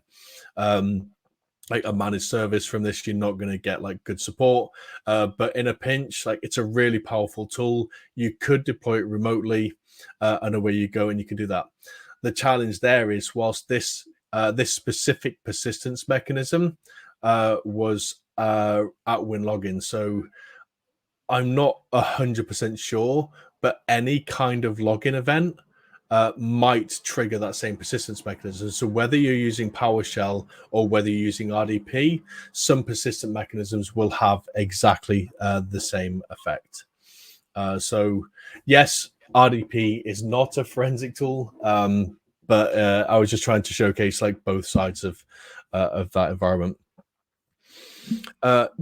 like a managed service from this. You're not going to get like good support, but in a pinch, like it's a really powerful tool. You could deploy it remotely, and away you go, and you can do that. The challenge there is, whilst this specific persistence mechanism was at win login, so I'm not 100% sure, but any kind of login event might trigger that same persistence mechanism. So whether you're using PowerShell or whether you're using RDP, some persistent mechanisms will have exactly the same effect. So yes, RDP is not a forensic tool, but I was just trying to showcase like both sides of that environment.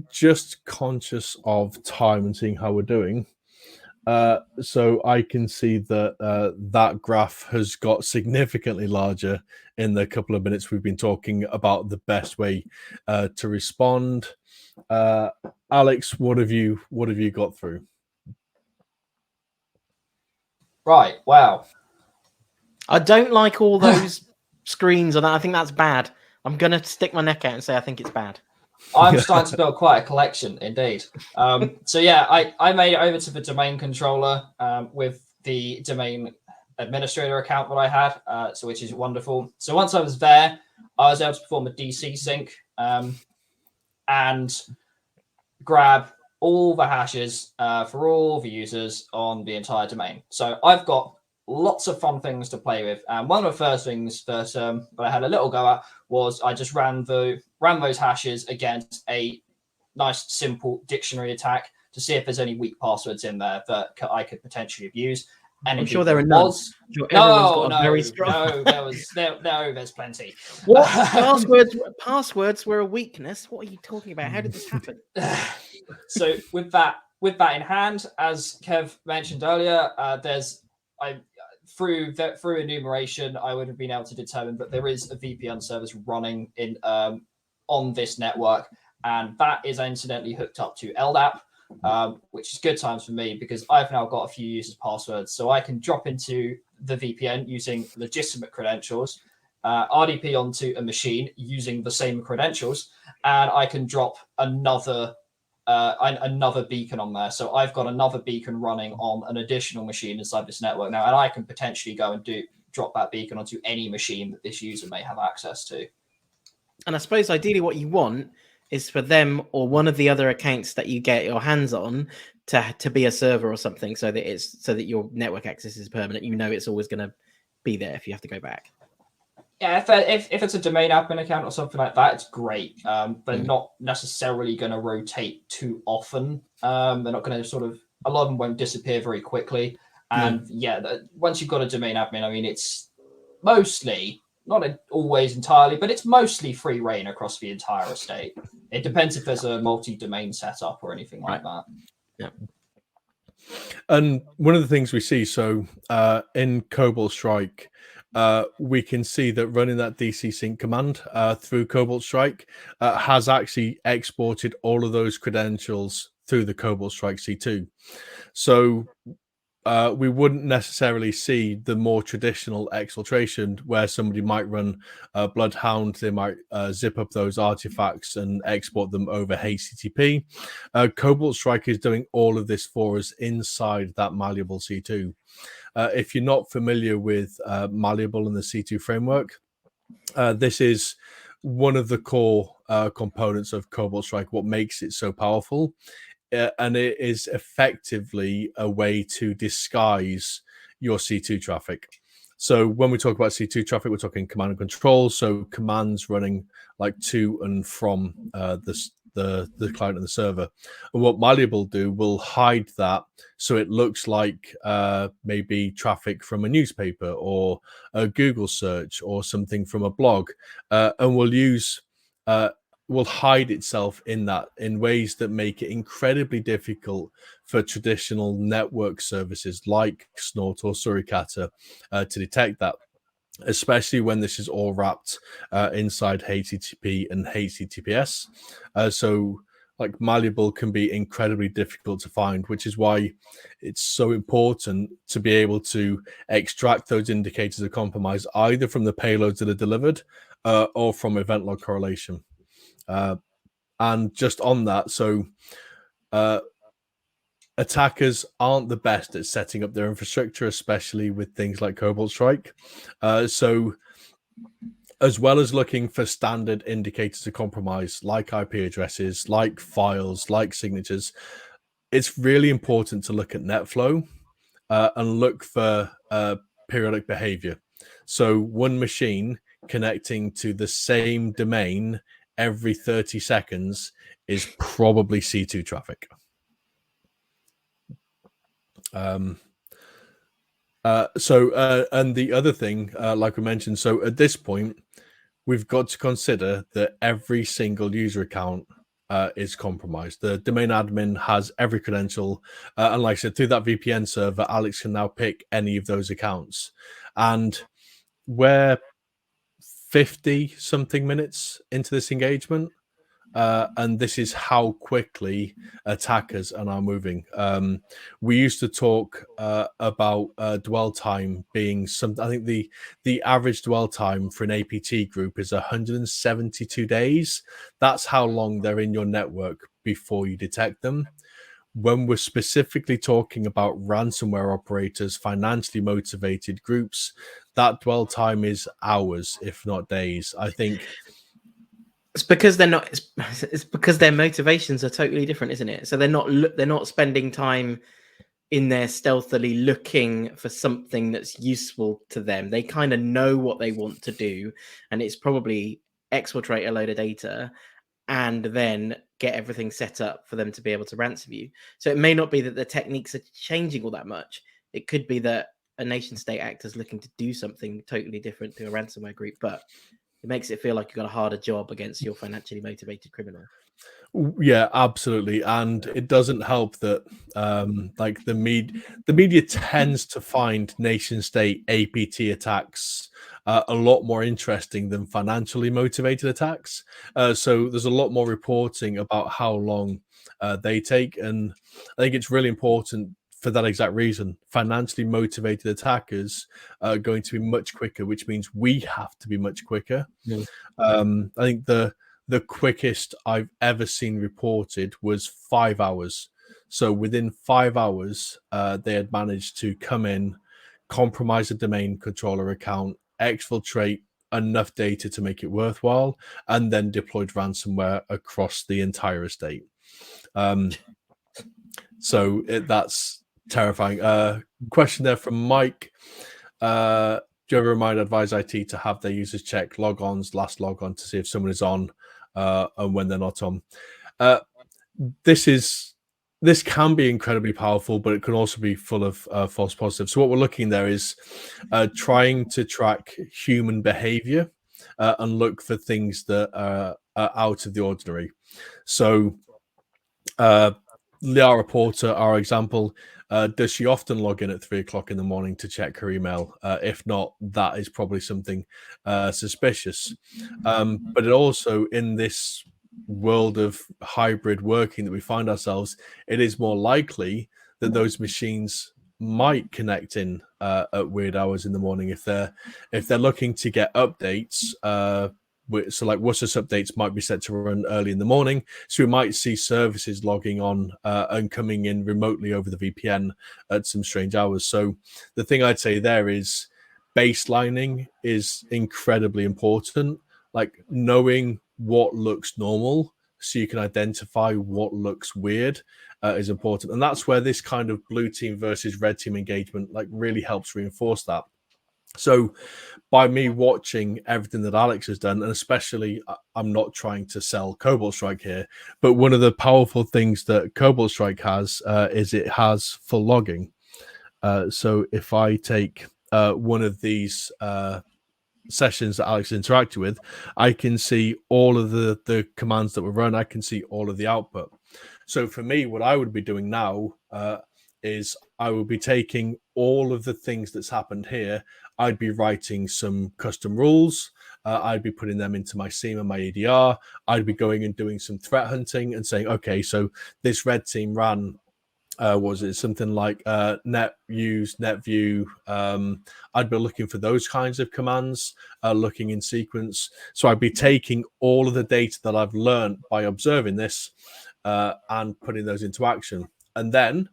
Just conscious of time and seeing how we're doing. So I can see that that graph has got significantly larger in the couple of minutes we've been talking about the best way to respond. Alex, what have you got through? Right. Wow. I don't like all those screens on that. I think that's bad. I'm going to stick my neck out and say I think it's bad. I'm starting to build quite a collection indeed. So yeah, I made it over to the domain controller with the domain administrator account that I had, so which is wonderful. So once I was there, I was able to perform a DC sync and grab all the hashes for all the users on the entire domain. So I've got lots of fun things to play with. And one of the first things that I had a little go at was I just ran those hashes against a nice, simple dictionary attack to see if there's any weak passwords in there that I could potentially have used. And I'm sure there are none. No, there's plenty. What? Passwords were a weakness. What are you talking about? How did this happen? So with that in hand, as Kev mentioned earlier, through enumeration, I would have been able to determine that there is a VPN service running in on this network, and that is incidentally hooked up to LDAP, which is good times for me because I've now got a few users' passwords, so I can drop into the VPN using legitimate credentials, RDP onto a machine using the same credentials, and I can drop another another beacon on there. So I've got another beacon running on an additional machine inside this network now, and I can potentially go and drop that beacon onto any machine that this user may have access to. And I suppose ideally what you want is for them or one of the other accounts that you get your hands on to be a server or something, so that your network access is permanent. You know it's always going to be there if you have to go back. Yeah, if it's a domain admin account or something like that, it's great. But not necessarily going to rotate too often. They're not going to a lot of them won't disappear very quickly. And once you've got a domain admin, I mean, it's mostly, not always entirely, but it's mostly free reign across the entire estate. It depends if there's a multi-domain setup or anything like that. Yeah. And one of the things we see, in Cobalt Strike, we can see that running that DC sync command through Cobalt Strike has actually exported all of those credentials through the Cobalt Strike C2. So we wouldn't necessarily see the more traditional exfiltration where somebody might run Bloodhound. They might zip up those artifacts and export them over HTTP. Cobalt Strike is doing all of this for us inside that malleable C2. If you're not familiar with Malleable and the C2 framework, this is one of the core components of Cobalt Strike, what makes it so powerful. And it is effectively a way to disguise your C2 traffic. So when we talk about C2 traffic, we're talking command and control. So commands running like to and from the client and the server. And what Malleable will hide that so it looks like maybe traffic from a newspaper or a Google search or something from a blog, and will hide itself in that in ways that make it incredibly difficult for traditional network services like Snort or Suricata to detect that, especially when this is all wrapped inside HTTP and HTTPS. So like Malleable can be incredibly difficult to find, which is why it's so important to be able to extract those indicators of compromise either from the payloads that are delivered or from event log correlation. And just on that, so attackers aren't the best at setting up their infrastructure, especially with things like Cobalt Strike. So as well as looking for standard indicators of compromise, like IP addresses, like files, like signatures, it's really important to look at NetFlow and look for periodic behavior. So one machine connecting to the same domain every 30 seconds is probably C2 traffic. And the other thing, like we mentioned, so at this point, we've got to consider that every single user account is compromised. The domain admin has every credential. And like I said, through that VPN server, Alex can now pick any of those accounts. And we're 50 something minutes into this engagement. And this is how quickly attackers are now moving. We used to talk about dwell time being something. I think the average dwell time for an APT group is 172 days. That's how long they're in your network before you detect them. When we're specifically talking about ransomware operators, financially motivated groups, that dwell time is hours, if not days. I think it's because they're not. It's because their motivations are totally different, isn't it? So they're not spending time in there stealthily looking for something that's useful to them. They kind of know what they want to do, and it's probably exfiltrate a load of data and then get everything set up for them to be able to ransom you. So it may not be that the techniques are changing all that much. It could be that a nation state actor is looking to do something totally different to a ransomware group, but it makes it feel like you've got a harder job against your financially motivated criminal. Yeah, absolutely. And it doesn't help that like the media tends to find nation state APT attacks a lot more interesting than financially motivated attacks. So there's a lot more reporting about how long they take. And I think it's really important for that exact reason. Financially motivated attackers are going to be much quicker, which means we have to be much quicker. I think the the quickest I've ever seen reported was 5 hours. So within 5 hours, they had managed to come in, compromise a domain controller account, exfiltrate enough data to make it worthwhile, and then deployed ransomware across the entire estate. So that's terrifying. Question there from Mike. Do you ever remind Advise IT to have their users check logons, last logon, to see if someone is on and when they're not on? This can be incredibly powerful, but it can also be full of false positives. So what we're looking there is trying to track human behavior and look for things that are out of the ordinary. So Liara Porter, our example, does she often log in at 3 o'clock in the morning to check her email? If not, that is probably something suspicious. But it also, in this world of hybrid working that we find ourselves, it is more likely that those machines might connect in at weird hours in the morning if they're looking to get updates. So like WSUS updates might be set to run early in the morning, so we might see services logging on and coming in remotely over the VPN at some strange hours. So the thing I'd say there is baselining is incredibly important, like knowing what looks normal so you can identify what looks weird is important. And that's where this kind of blue team versus red team engagement like really helps reinforce that. So by me watching everything that Alex has done, and especially I'm not trying to sell Cobalt Strike here, but one of the powerful things that Cobalt Strike has is it has full logging. So if I take one of these sessions that Alex interacted with, I can see all of the commands that were run. I can see all of the output. So for me, what I would be doing now is I would be taking all of the things that's happened here. I'd be writing some custom rules. I'd be putting them into my SIEM and my EDR. I'd be going and doing some threat hunting and saying, okay, so this red team ran was it something like net use, net view? I'd be looking for those kinds of commands, looking in sequence. So I'd be taking all of the data that I've learned by observing this and putting those into action. And then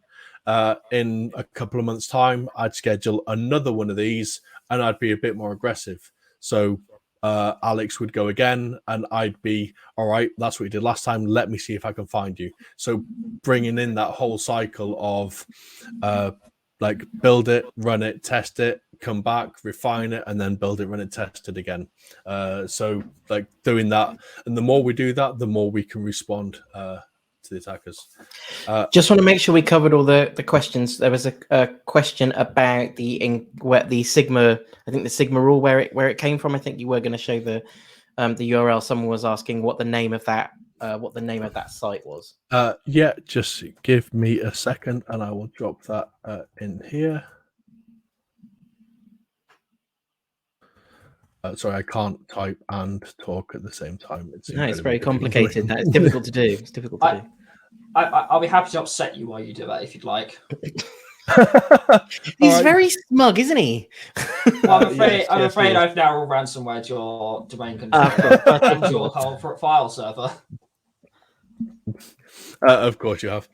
in a couple of months' time, I'd schedule another one of these and I'd be a bit more aggressive. So Alex would go again and I'd be, all right, that's what you did last time. Let me see if I can find you. So bringing in that whole cycle of like build it, run it, test it, come back, refine it, and then build it, run it, test it again. So like doing that. And the more we do that, the more we can respond to the attackers. Just want to make sure we covered all the questions. There was a question about the Sigma, I think the Sigma rule, where it came from. I think you were going to show the URL. Someone was asking what the name of that site was. Yeah, just give me a second and I will drop that in here. Sorry, I can't type and talk at the same time. It's very complicated. It's difficult to do. It's difficult to do. I'll be happy to upset you while you do that if you'd like. He's very smug, isn't he? Well, I'm afraid I've now ransomwared your domain controller and your whole file server. Of course you have.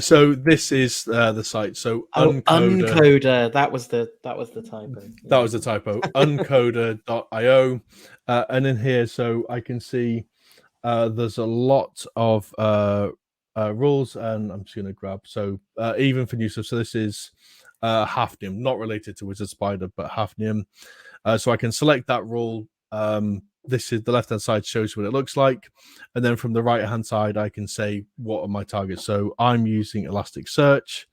So this is the site. So Uncoder. That was the typo. That was the typo. Uncoder.io. And in here, so I can see there's a lot of rules, and I'm just going to grab. So even for new stuff. So this is Hfnium, not related to Wizard Spider, but Hfnium. So I can select that rule. This is the left-hand side shows what it looks like. And then from the right-hand side, I can say, what are my targets? So I'm using Elasticsearch.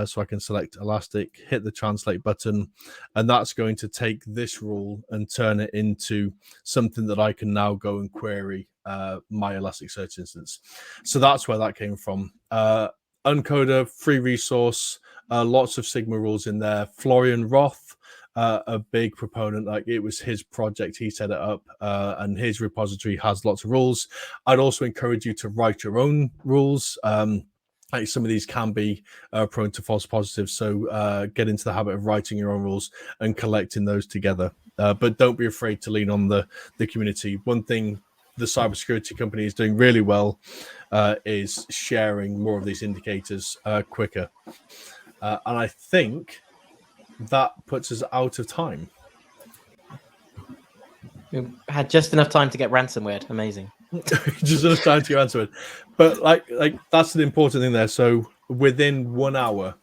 So I can select Elastic, hit the translate button, and that's going to take this rule and turn it into something that I can now go and query my Elasticsearch instance. So that's where that came from. Uncoder, free resource, lots of Sigma rules in there. Florian Roth, a big proponent, like it was his project, he set it up, and his repository has lots of rules. I'd also encourage you to write your own rules. Like some of these can be prone to false positives, so get into the habit of writing your own rules and collecting those together. But don't be afraid to lean on the community. One thing the cybersecurity company is doing really well is sharing more of these indicators quicker. And I think that puts us out of time. We had just enough time to get ransomware. Amazing. Just enough time to answer it. But like that's the important thing there. So within 1 hour,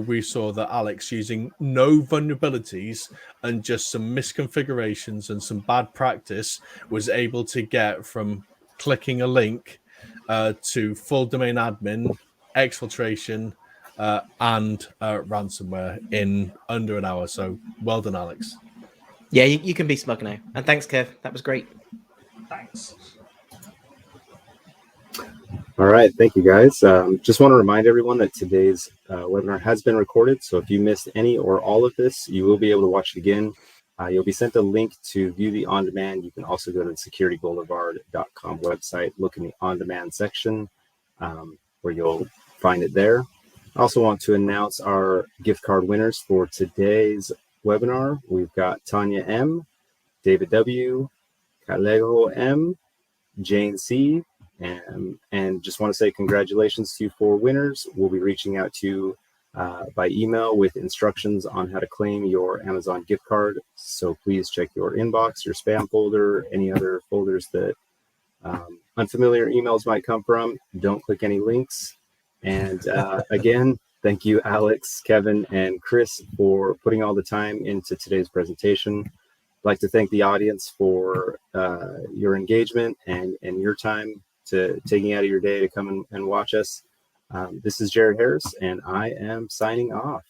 we saw that Alex, using no vulnerabilities and just some misconfigurations and some bad practice, was able to get from clicking a link to full domain admin, exfiltration, and ransomware in under an hour. So well done, Alex. Yeah, you can be smug now. And thanks, Kev. That was great. Thanks. All right, thank you guys. Just want to remind everyone that today's webinar has been recorded. So if you missed any or all of this, you will be able to watch it again. You'll be sent a link to view the on-demand. You can also go to the securityboulevard.com website, look in the on-demand section where you'll find it there. I also want to announce our gift card winners for today's webinar. We've got Tanya M, David W, Kalego M, Jane C, and just want to say congratulations to you 4 winners. We'll be reaching out to you by email with instructions on how to claim your Amazon gift card. So please check your inbox, your spam folder, any other folders that unfamiliar emails might come from. Don't click any links. And again, thank you, Alex, Kevin, and Chris for putting all the time into today's presentation. I'd like to thank the audience for your engagement and your time to taking out of your day to come and watch us. This is Jared Harris, and I am signing off.